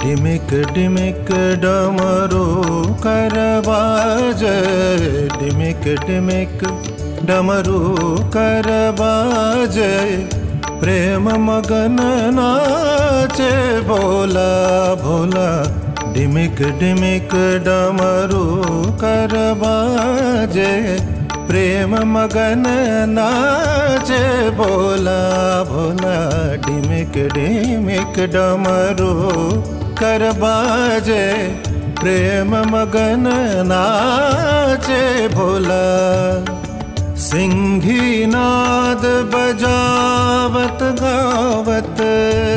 डिमिक डिमिक डमरू कर बाजे, डिमिक डिमिक डमरू कर बाजे, प्रेम मगन नाचे भोला भोला। डिमिक डिमिक डमरू कर बाजे, प्रेम मगन नाचे भोला भोला। डिमिक डिमिक डमरू कर बाजे, प्रेम मगन नाचे भोला। सिंही नाद बजावत गावत,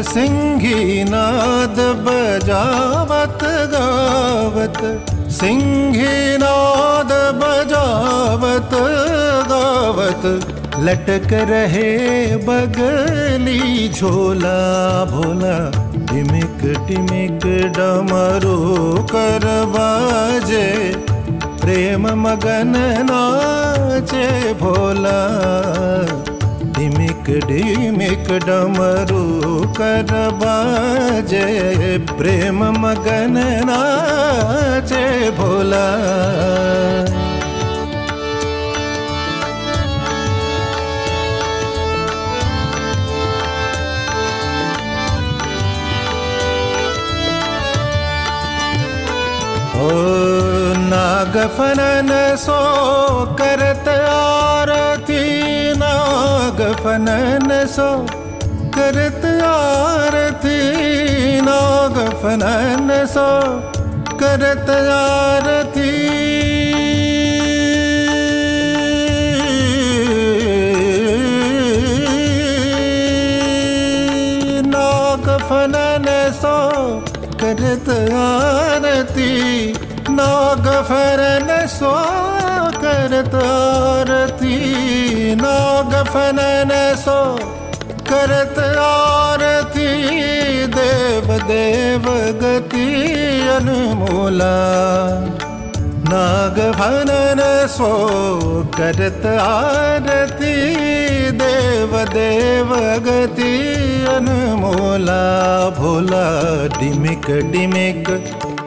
सिंही नाद बजावत गावत, सिंही नाद बजावत गावत, लटक रहे बगली झोला भोला। डिमिक डिमिक डमरू कर बाजे, प्रेम मगन नाचे भोला। डिमिक डिमिक डमरू कर बाजे, प्रेम मगन नाचे भोला। नागफनन सो करत आरती, नागफनन सो करत आरती, नागफनन सो करत आरती। नागफनन सो करत आरती, नागफनन सो करत आरती, नागफनन सो करत आरती। देव देव गति अनमोला, नागफनन सो करत आरती। देव देव गति अनमोला भोला। डिमिक डिमिक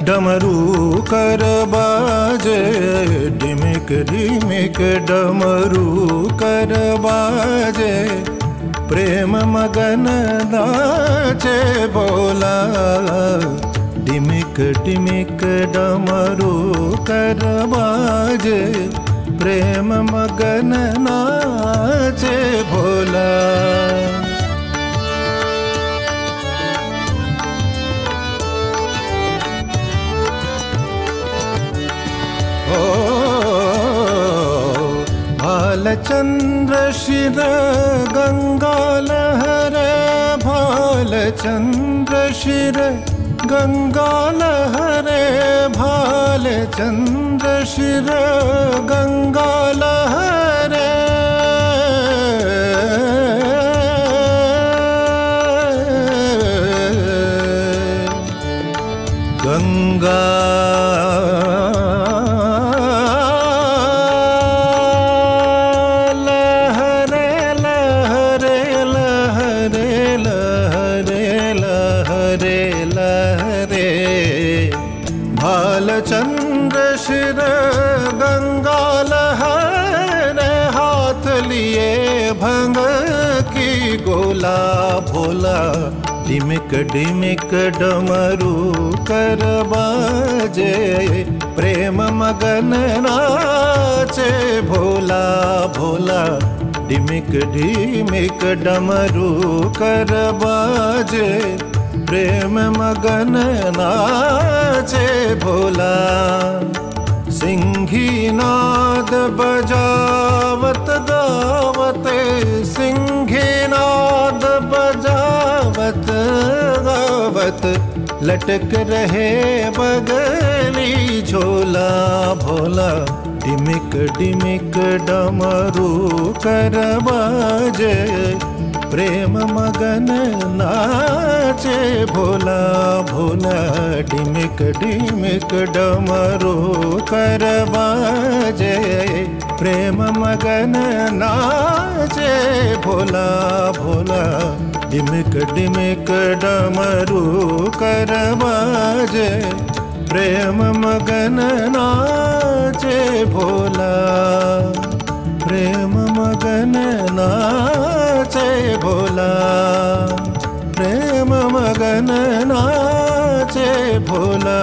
डमरू कर बाजे, डिमिक डिमिक डमरू कर बाजे, प्रेम मगन नाचे भोला। डिमिक डिमिक डमरू कर बाजे, प्रेम मगन नाचे भोला। भालचंद्र शिर गंगा लहरे, भालचंद्र शिर गंगा लहरे, भालचंद्र शिर गंगा लहरे। गंगा भालचंद्र शिर गंगा लहरे, हाथ लिए भंग की गोला भोला। डिमिक डिमिक डमरू कर बाजे, प्रेम मगन नाचे भोला भोला। डिमिक डिमिक डमरू कर बाजे, प्रेम मगन नाचे भोला। सिंही नाद बजावत गावत, सिंही नाद बजावत गावत, लटक रहे बगली झोला भोला। डिमिक डिमिक डमरू कर बाजे, प्रेम मगन नाचे भोला भोला। डिमिक डिमिक डमरू कर बाजे, प्रेम मगन नाचे भोला भोला। डिमिक डिमिक डमरू कर बाजे, प्रेम मगन नाचे भोला। प्रेम मगन नाचे भोला, प्रेम मगन नाचे भोला।